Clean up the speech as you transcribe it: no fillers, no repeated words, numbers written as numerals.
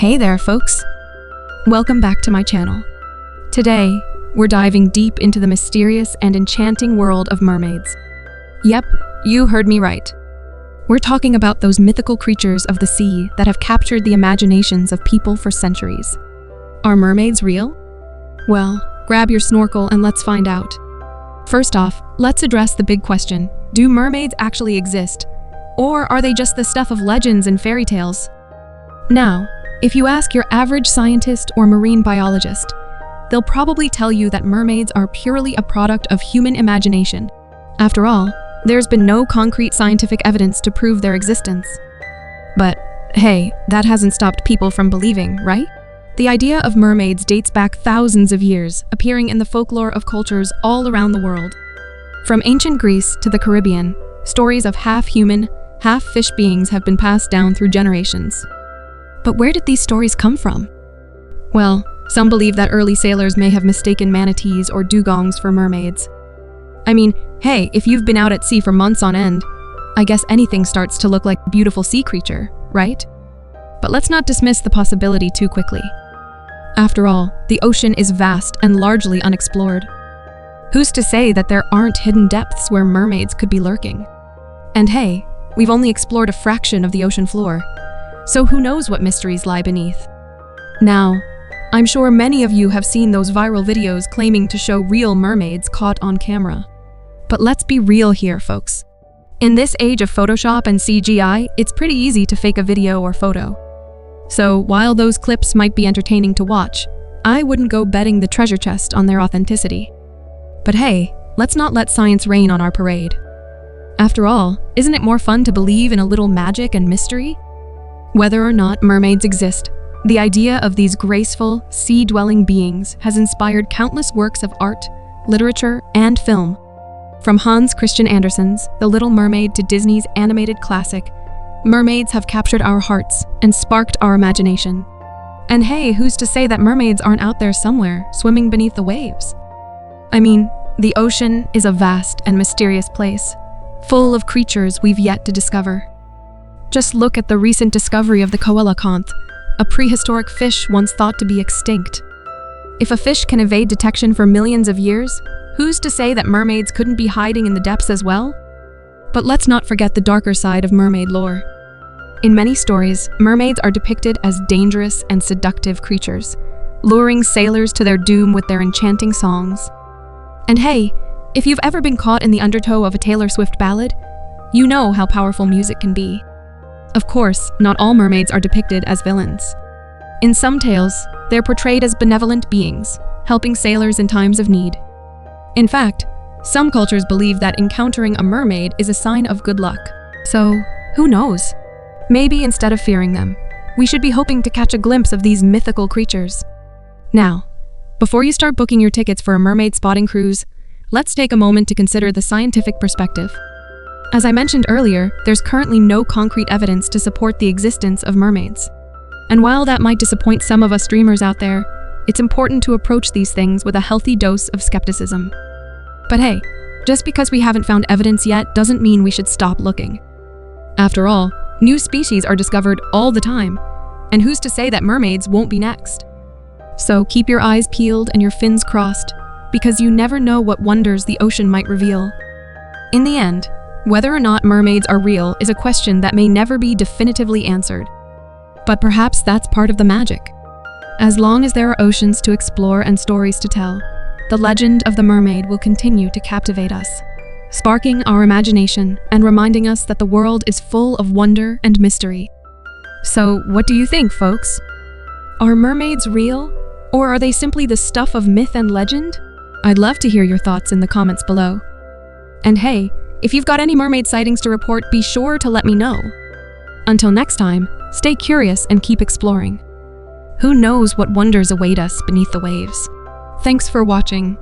Hey there, folks. Welcome back to my channel. Today, we're diving deep into the mysterious and enchanting world of mermaids. Yep, you heard me right. We're talking about those mythical creatures of the sea that have captured the imaginations of people for centuries. Are mermaids real? Well, grab your snorkel and let's find out. First off, let's address the big question. Do mermaids actually exist? Or are they just the stuff of legends and fairy tales? Now, if you ask your average scientist or marine biologist, they'll probably tell you that mermaids are purely a product of human imagination. After all, there's been no concrete scientific evidence to prove their existence. But hey, that hasn't stopped people from believing, right? The idea of mermaids dates back thousands of years, appearing in the folklore of cultures all around the world. From ancient Greece to the Caribbean, stories of half-human, half-fish beings have been passed down through generations. But where did these stories come from? Well, some believe that early sailors may have mistaken manatees or dugongs for mermaids. I mean, hey, if you've been out at sea for months on end, I guess anything starts to look like a beautiful sea creature, right? But let's not dismiss the possibility too quickly. After all, the ocean is vast and largely unexplored. Who's to say that there aren't hidden depths where mermaids could be lurking? And hey, we've only explored a fraction of the ocean floor. So who knows what mysteries lie beneath? Now, I'm sure many of you have seen those viral videos claiming to show real mermaids caught on camera. But let's be real here, folks. In this age of Photoshop and CGI, it's pretty easy to fake a video or photo. So while those clips might be entertaining to watch, I wouldn't go betting the treasure chest on their authenticity. But hey, let's not let science rain on our parade. After all, isn't it more fun to believe in a little magic and mystery? Whether or not mermaids exist, the idea of these graceful, sea-dwelling beings has inspired countless works of art, literature, and film. From Hans Christian Andersen's The Little Mermaid to Disney's animated classic, mermaids have captured our hearts and sparked our imagination. And hey, who's to say that mermaids aren't out there somewhere, swimming beneath the waves? I mean, the ocean is a vast and mysterious place, full of creatures we've yet to discover. Just look at the recent discovery of the coelacanth, a prehistoric fish once thought to be extinct. If a fish can evade detection for millions of years, who's to say that mermaids couldn't be hiding in the depths as well? But let's not forget the darker side of mermaid lore. In many stories, mermaids are depicted as dangerous and seductive creatures, luring sailors to their doom with their enchanting songs. And hey, if you've ever been caught in the undertow of a Taylor Swift ballad, you know how powerful music can be. Of course, not all mermaids are depicted as villains. In some tales, they're portrayed as benevolent beings, helping sailors in times of need. In fact, some cultures believe that encountering a mermaid is a sign of good luck. So, who knows? Maybe instead of fearing them, we should be hoping to catch a glimpse of these mythical creatures. Now, before you start booking your tickets for a mermaid spotting cruise, let's take a moment to consider the scientific perspective. As I mentioned earlier, there's currently no concrete evidence to support the existence of mermaids. And while that might disappoint some of us dreamers out there, it's important to approach these things with a healthy dose of skepticism. But hey, just because we haven't found evidence yet doesn't mean we should stop looking. After all, new species are discovered all the time, and who's to say that mermaids won't be next? So keep your eyes peeled and your fins crossed, because you never know what wonders the ocean might reveal. In the end, whether or not mermaids are real is a question that may never be definitively answered. But perhaps that's part of the magic. As long as there are oceans to explore and stories to tell, the legend of the mermaid will continue to captivate us, sparking our imagination and reminding us that the world is full of wonder and mystery. So, what do you think, folks? Are mermaids real, or are they simply the stuff of myth and legend? I'd love to hear your thoughts in the comments below. And hey, if you've got any mermaid sightings to report, be sure to let me know. Until next time, stay curious and keep exploring. Who knows what wonders await us beneath the waves? Thanks for watching.